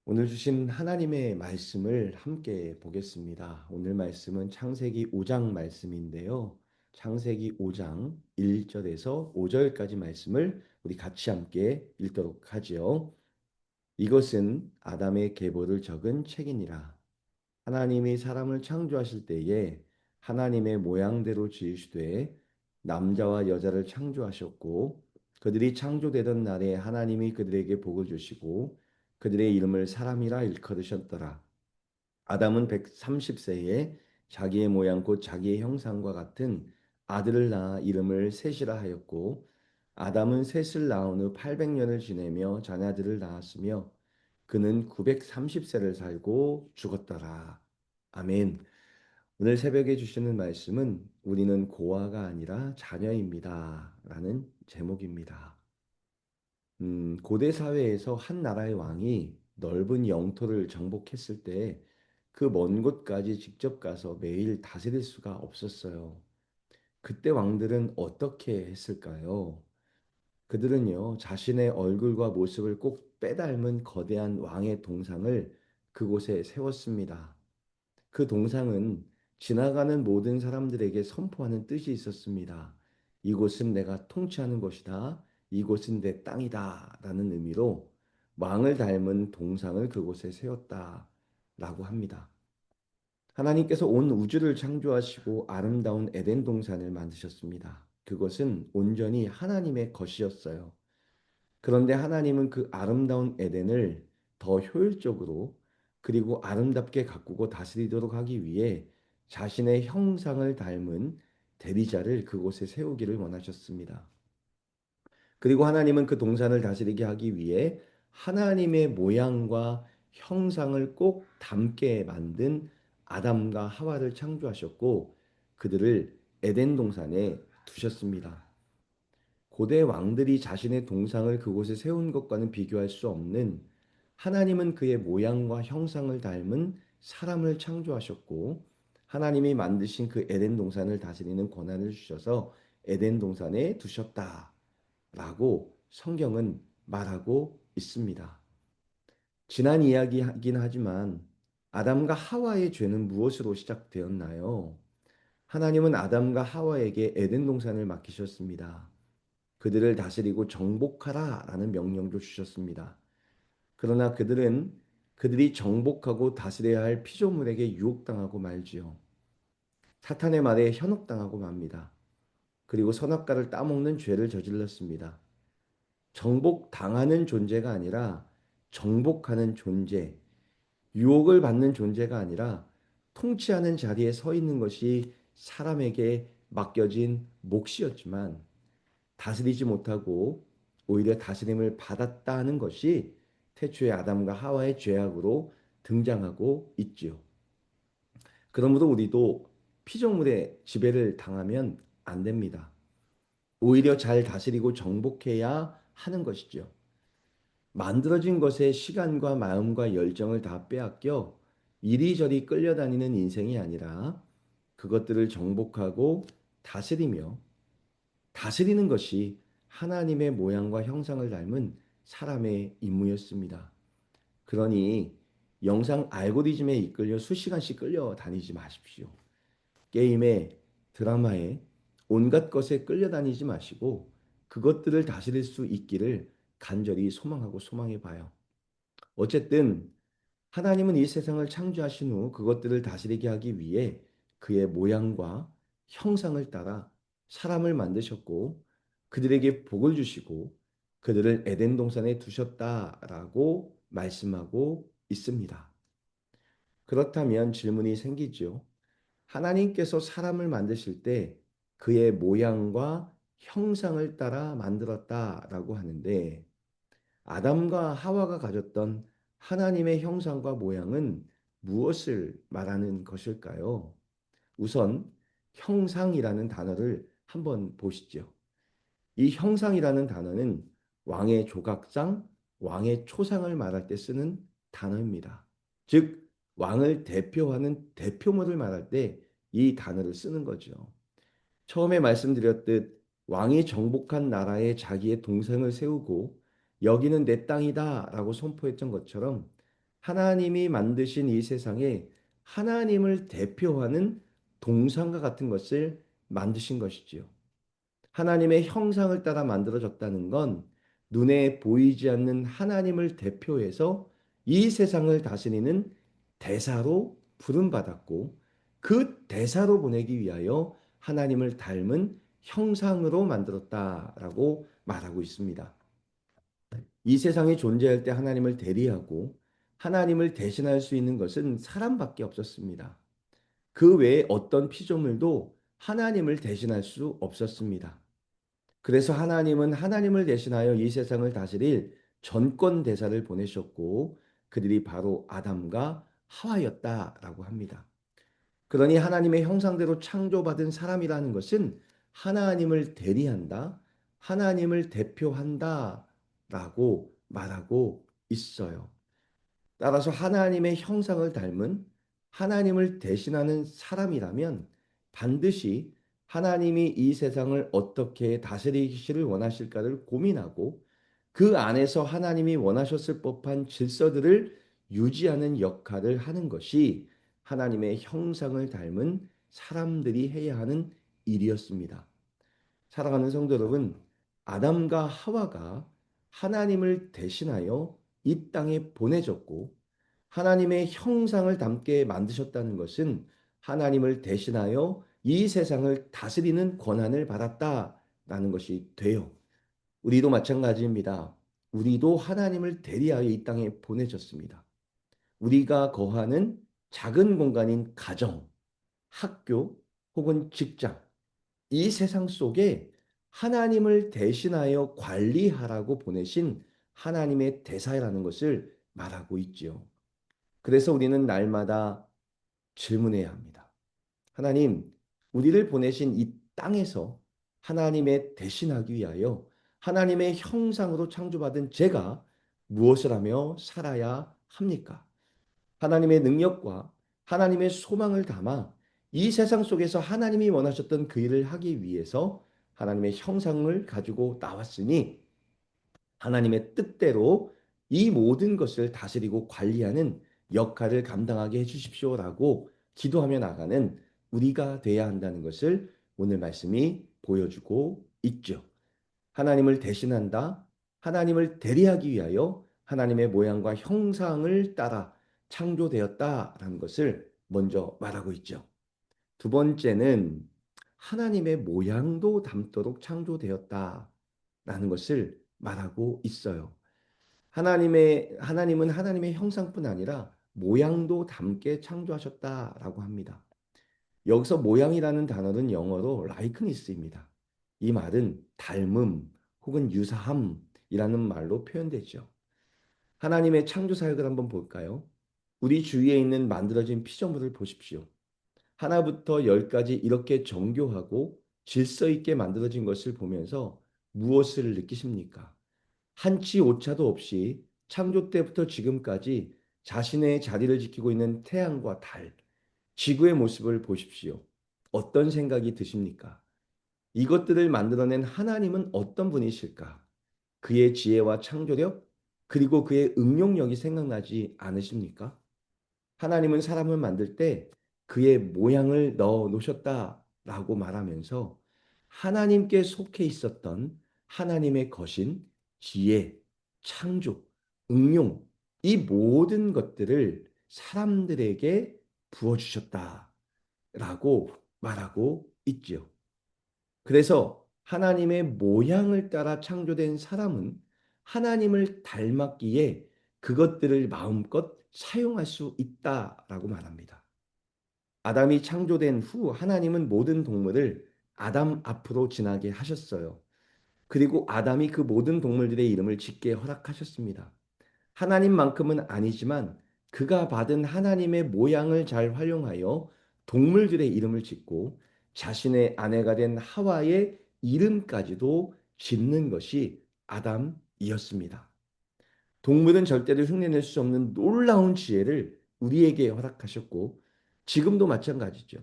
오늘 주신 하나님의 말씀을 함께 보겠습니다. 오늘 말씀은 창세기 5장 말씀인데요. 창세기 5장 1절에서 5절까지 말씀을 우리 같이 함께 읽도록 하지요. 이것은 아담의 계보를 적은 책이니라. 하나님이 사람을 창조하실 때에 하나님의 모양대로 지으시되 남자와 여자를 창조하셨고 그들이 창조되던 날에 하나님이 그들에게 복을 주시고 그들의 이름을 사람이라 일컬으셨더라. 아담은 130세에 자기의 모양 곧 자기의 형상과 같은 아들을 낳아 이름을 셋이라 하였고 아담은 셋을 낳은 후 800년을 지내며 자녀들을 낳았으며 그는 930세를 살고 죽었더라. 아멘. 오늘 새벽에 주시는 말씀은 우리는 고아가 아니라 자녀입니다. 라는 제목입니다. 고대 사회에서 한 나라의 왕이 넓은 영토를 정복했을 때 그 먼 곳까지 직접 가서 매일 다스릴 수가 없었어요. 그때 왕들은 어떻게 했을까요? 그들은요, 자신의 얼굴과 모습을 꼭 빼닮은 거대한 왕의 동상을 그곳에 세웠습니다. 그 동상은 지나가는 모든 사람들에게 선포하는 뜻이 있었습니다. 이곳은 내가 통치하는 곳이다. 이곳은 내 땅이다. 라는 의미로 왕을 닮은 동상을 그곳에 세웠다. 라고 합니다. 하나님께서 온 우주를 창조하시고 아름다운 에덴 동산을 만드셨습니다. 그것은 온전히 하나님의 것이었어요. 그런데 하나님은 그 아름다운 에덴을 더 효율적으로 그리고 아름답게 가꾸고 다스리도록 하기 위해 자신의 형상을 닮은 대리자를 그곳에 세우기를 원하셨습니다. 그리고 하나님은 그 동산을 다스리게 하기 위해 하나님의 모양과 형상을 꼭 닮게 만든 아담과 하와를 창조하셨고 그들을 에덴 동산에 두셨습니다. 고대 왕들이 자신의 동상을 그곳에 세운 것과는 비교할 수 없는 하나님은 그의 모양과 형상을 닮은 사람을 창조하셨고 하나님이 만드신 그 에덴 동산을 다스리는 권한을 주셔서 에덴 동산에 두셨다라고 성경은 말하고 있습니다. 지난 이야기이긴 하지만 아담과 하와의 죄는 무엇으로 시작되었나요? 하나님은 아담과 하와에게 에덴 동산을 맡기셨습니다. 그들을 다스리고 정복하라라는 명령도 주셨습니다. 그러나 그들이 정복하고 다스려야 할 피조물에게 유혹당하고 말지요. 사탄의 말에 현혹당하고 맙니다. 그리고 선악과를 따먹는 죄를 저질렀습니다. 정복당하는 존재가 아니라 정복하는 존재, 유혹을 받는 존재가 아니라 통치하는 자리에 서 있는 것이 사람에게 맡겨진 몫이었지만 다스리지 못하고 오히려 다스림을 받았다는 것이 태초의 아담과 하와의 죄악으로 등장하고 있지요. 그러므로 우리도 피조물의 지배를 당하면 안 됩니다. 오히려 잘 다스리고 정복해야 하는 것이죠. 만들어진 것에 시간과 마음과 열정을 다 빼앗겨 이리저리 끌려다니는 인생이 아니라 그것들을 정복하고 다스리며 다스리는 것이 하나님의 모양과 형상을 닮은 사람의 임무였습니다. 그러니 영상 알고리즘에 이끌려 수시간씩 끌려다니지 마십시오. 게임에, 드라마에, 온갖 것에 끌려다니지 마시고 그것들을 다스릴 수 있기를 간절히 소망하고 소망해 봐요. 어쨌든 하나님은 이 세상을 창조하신 후 그것들을 다스리게 하기 위해 그의 모양과 형상을 따라 사람을 만드셨고 그들에게 복을 주시고 그들을 에덴 동산에 두셨다라고 말씀하고 있습니다. 그렇다면 질문이 생기죠. 하나님께서 사람을 만드실 때 그의 모양과 형상을 따라 만들었다라고 하는데 아담과 하와가 가졌던 하나님의 형상과 모양은 무엇을 말하는 것일까요? 우선 형상이라는 단어를 한번 보시죠. 이 형상이라는 단어는 왕의 조각상, 왕의 초상을 말할 때 쓰는 단어입니다. 즉, 왕을 대표하는 대표물을 말할 때 이 단어를 쓰는 거죠. 처음에 말씀드렸듯 왕이 정복한 나라에 자기의 동생을 세우고 여기는 내 땅이다 라고 선포했던 것처럼 하나님이 만드신 이 세상에 하나님을 대표하는 동상과 같은 것을 만드신 것이지요. 하나님의 형상을 따라 만들어졌다는 건 눈에 보이지 않는 하나님을 대표해서 이 세상을 다스리는 대사로 부름받았고 그 대사로 보내기 위하여 하나님을 닮은 형상으로 만들었다라고 말하고 있습니다. 이 세상이 존재할 때 하나님을 대리하고 하나님을 대신할 수 있는 것은 사람밖에 없었습니다. 그 외에 어떤 피조물도 하나님을 대신할 수 없었습니다. 그래서 하나님은 하나님을 대신하여 이 세상을 다스릴 전권 대사를 보내셨고 그들이 바로 아담과 하와였다라고 합니다. 그러니 하나님의 형상대로 창조받은 사람이라는 것은 하나님을 대리한다, 하나님을 대표한다 라고 말하고 있어요. 따라서 하나님의 형상을 닮은 하나님을 대신하는 사람이라면 반드시 하나님이 이 세상을 어떻게 다스리시를 원하실까를 고민하고 그 안에서 하나님이 원하셨을 법한 질서들을 유지하는 역할을 하는 것이 하나님의 형상을 닮은 사람들이 해야 하는 일이었습니다. 사랑하는 성도 여러분, 아담과 하와가 하나님을 대신하여 이 땅에 보내졌고 하나님의 형상을 담게 만드셨다는 것은 하나님을 대신하여 이 세상을 다스리는 권한을 받았다라는 것이 돼요. 우리도 마찬가지입니다. 우리도 하나님을 대리하여 이 땅에 보내졌습니다. 우리가 거하는 작은 공간인 가정, 학교 혹은 직장, 이 세상 속에 하나님을 대신하여 관리하라고 보내신 하나님의 대사라는 것을 말하고 있지요. 그래서 우리는 날마다 질문해야 합니다. 하나님, 우리를 보내신 이 땅에서 하나님의 대신하기 위하여 하나님의 형상으로 창조받은 제가 무엇을 하며 살아야 합니까? 하나님의 능력과 하나님의 소망을 담아 이 세상 속에서 하나님이 원하셨던 그 일을 하기 위해서 하나님의 형상을 가지고 나왔으니 하나님의 뜻대로 이 모든 것을 다스리고 관리하는 역할을 감당하게 해주십시오라고 기도하며 나가는 우리가 돼야 한다는 것을 오늘 말씀이 보여주고 있죠. 하나님을 대신한다. 하나님을 대리하기 위하여 하나님의 모양과 형상을 따라 창조되었다라는 것을 먼저 말하고 있죠. 두 번째는 하나님의 모양도 담도록 창조되었다라는 것을 말하고 있어요. 하나님은 하나님의 형상뿐 아니라 모양도 담게 창조하셨다라고 합니다. 여기서 모양이라는 단어는 영어로 likeness입니다. 이 말은 닮음 혹은 유사함이라는 말로 표현되죠. 하나님의 창조 사역을 한번 볼까요? 우리 주위에 있는 만들어진 피조물을 보십시오. 하나부터 열까지 이렇게 정교하고 질서 있게 만들어진 것을 보면서 무엇을 느끼십니까? 한치 오차도 없이 창조 때부터 지금까지 자신의 자리를 지키고 있는 태양과 달, 지구의 모습을 보십시오. 어떤 생각이 드십니까? 이것들을 만들어낸 하나님은 어떤 분이실까? 그의 지혜와 창조력, 그리고 그의 응용력이 생각나지 않으십니까? 하나님은 사람을 만들 때 그의 모양을 넣어 놓으셨다라고 말하면서 하나님께 속해 있었던 하나님의 거신, 지혜, 창조, 응용, 이 모든 것들을 사람들에게 부어주셨다라고 말하고 있지요. 그래서 하나님의 모양을 따라 창조된 사람은 하나님을 닮았기에 그것들을 마음껏 사용할 수 있다라고 말합니다. 아담이 창조된 후 하나님은 모든 동물을 아담 앞으로 지나게 하셨어요. 그리고 아담이 그 모든 동물들의 이름을 짓게 허락하셨습니다. 하나님만큼은 아니지만 그가 받은 하나님의 모양을 잘 활용하여 동물들의 이름을 짓고 자신의 아내가 된 하와의 이름까지도 짓는 것이 아담이었습니다. 동물은 절대로 흉내낼 수 없는 놀라운 지혜를 우리에게 허락하셨고 지금도 마찬가지죠.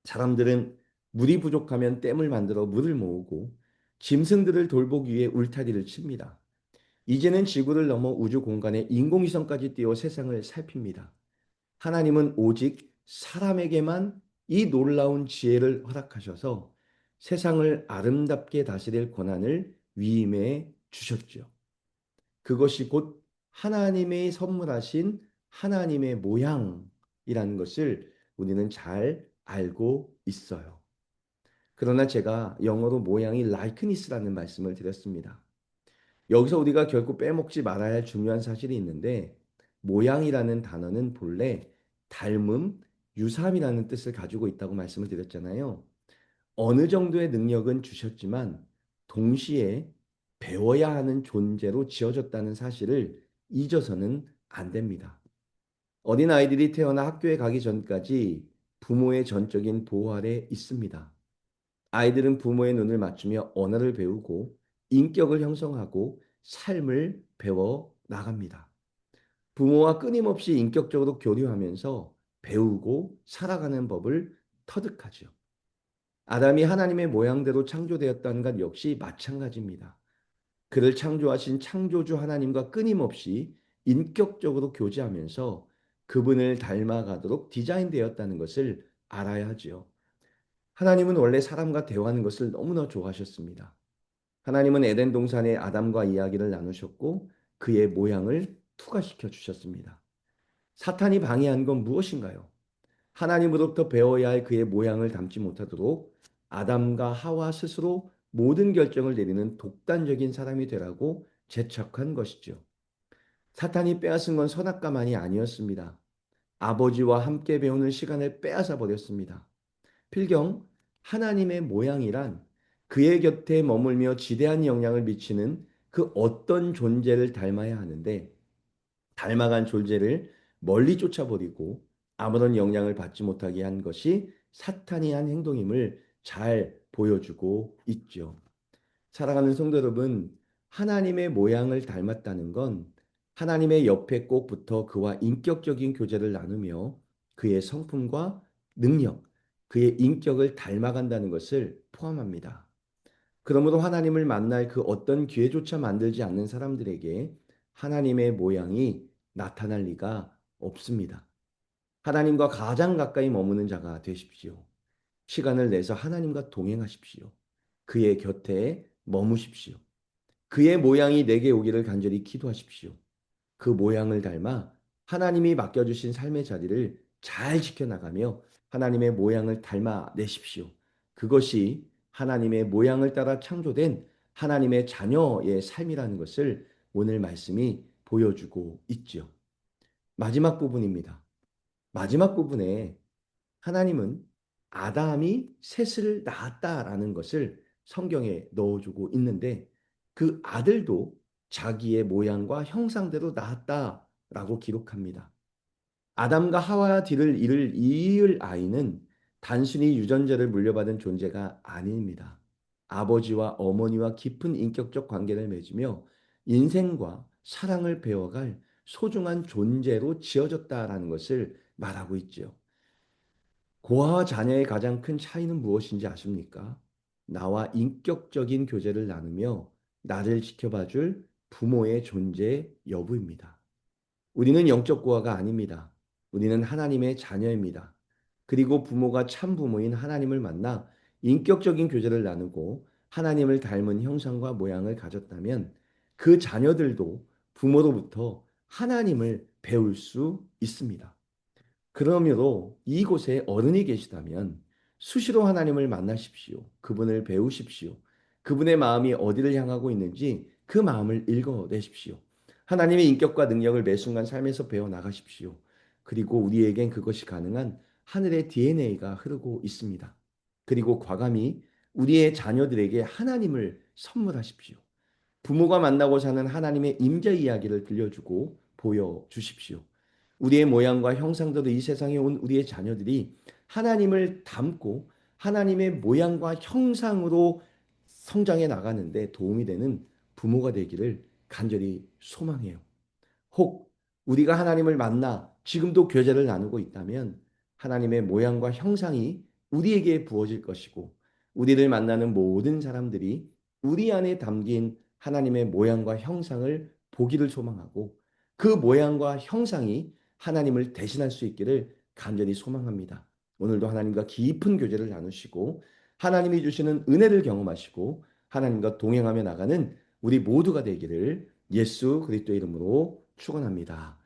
사람들은 물이 부족하면 댐을 만들어 물을 모으고 짐승들을 돌보기 위해 울타리를 칩니다. 이제는 지구를 넘어 우주 공간에 인공위성까지 띄워 세상을 살핍니다. 하나님은 오직 사람에게만 이 놀라운 지혜를 허락하셔서 세상을 아름답게 다스릴 권한을 위임해 주셨죠. 그것이 곧 하나님의 선물하신 하나님의 모양이라는 것을 우리는 잘 알고 있어요. 그러나 제가 영어로 모양이 likenes스라는 말씀을 드렸습니다. 여기서 우리가 결코 빼먹지 말아야 할 중요한 사실이 있는데 모양이라는 단어는 본래 닮음, 유사함이라는 뜻을 가지고 있다고 말씀을 드렸잖아요. 어느 정도의 능력은 주셨지만 동시에 배워야 하는 존재로 지어졌다는 사실을 잊어서는 안 됩니다. 어린 아이들이 태어나 학교에 가기 전까지 부모의 전적인 보호 아래 있습니다. 아이들은 부모의 눈을 맞추며 언어를 배우고 인격을 형성하고 삶을 배워 나갑니다. 부모와 끊임없이 인격적으로 교류하면서 배우고 살아가는 법을 터득하죠. 아담이 하나님의 모양대로 창조되었다는 것 역시 마찬가지입니다. 그를 창조하신 창조주 하나님과 끊임없이 인격적으로 교제하면서 그분을 닮아가도록 디자인되었다는 것을 알아야 하지요. 하나님은 원래 사람과 대화하는 것을 너무나 좋아하셨습니다. 하나님은 에덴 동산에 아담과 이야기를 나누셨고 그의 모양을 투과시켜 주셨습니다. 사탄이 방해한 건 무엇인가요? 하나님으로부터 배워야 할 그의 모양을 담지 못하도록 아담과 하와 스스로 모든 결정을 내리는 독단적인 사람이 되라고 재촉한 것이죠. 사탄이 빼앗은 건 선악과만이 아니었습니다. 아버지와 함께 배우는 시간을 빼앗아 버렸습니다. 필경 하나님의 모양이란 그의 곁에 머물며 지대한 영향을 미치는 그 어떤 존재를 닮아야 하는데 닮아간 존재를 멀리 쫓아버리고 아무런 영향을 받지 못하게 한 것이 사탄이 한 행동임을 잘 보여주고 있죠. 사랑하는 성도 여러분, 하나님의 모양을 닮았다는 건 하나님의 옆에 꼭 붙어 그와 인격적인 교제를 나누며 그의 성품과 능력, 그의 인격을 닮아간다는 것을 포함합니다. 그러므로 하나님을 만날 그 어떤 기회조차 만들지 않는 사람들에게 하나님의 모양이 나타날 리가 없습니다. 하나님과 가장 가까이 머무는 자가 되십시오. 시간을 내서 하나님과 동행하십시오. 그의 곁에 머무십시오. 그의 모양이 내게 오기를 간절히 기도하십시오. 그 모양을 닮아 하나님이 맡겨주신 삶의 자리를 잘 지켜나가며 하나님의 모양을 닮아내십시오. 그것이 하나님의 모양을 따라 창조된 하나님의 자녀의 삶이라는 것을 오늘 말씀이 보여주고 있죠. 마지막 부분입니다. 마지막 부분에 하나님은 아담이 셋을 낳았다라는 것을 성경에 넣어주고 있는데 그 아들도 자기의 모양과 형상대로 낳았다라고 기록합니다. 아담과 하와 뒤를 이을 아이는 단순히 유전자를 물려받은 존재가 아닙니다. 아버지와 어머니와 깊은 인격적 관계를 맺으며 인생과 사랑을 배워갈 소중한 존재로 지어졌다라는 것을 말하고 있죠. 고아와 자녀의 가장 큰 차이는 무엇인지 아십니까? 나와 인격적인 교제를 나누며 나를 지켜봐 줄 부모의 존재 여부입니다. 우리는 영적 고아가 아닙니다. 우리는 하나님의 자녀입니다. 그리고 부모가 참 부모인 하나님을 만나 인격적인 교제를 나누고 하나님을 닮은 형상과 모양을 가졌다면 그 자녀들도 부모로부터 하나님을 배울 수 있습니다. 그러므로 이곳에 어른이 계시다면 수시로 하나님을 만나십시오. 그분을 배우십시오. 그분의 마음이 어디를 향하고 있는지 그 마음을 읽어내십시오. 하나님의 인격과 능력을 매 순간 삶에서 배워 나가십시오. 그리고 우리에겐 그것이 가능한 하늘의 DNA가 흐르고 있습니다. 그리고 과감히 우리의 자녀들에게 하나님을 선물하십시오. 부모가 만나고 사는 하나님의 임재 이야기를 들려주고 보여주십시오. 우리의 모양과 형상대로 이 세상에 온 우리의 자녀들이 하나님을 닮고 하나님의 모양과 형상으로 성장해 나가는데 도움이 되는 부모가 되기를 간절히 소망해요. 혹 우리가 하나님을 만나 지금도 교제를 나누고 있다면 하나님의 모양과 형상이 우리에게 부어질 것이고 우리를 만나는 모든 사람들이 우리 안에 담긴 하나님의 모양과 형상을 보기를 소망하고 그 모양과 형상이 하나님을 대신할 수 있기를 간절히 소망합니다. 오늘도 하나님과 깊은 교제를 나누시고 하나님이 주시는 은혜를 경험하시고 하나님과 동행하며 나가는 우리 모두가 되기를 예수 그리스도의 이름으로 축원합니다.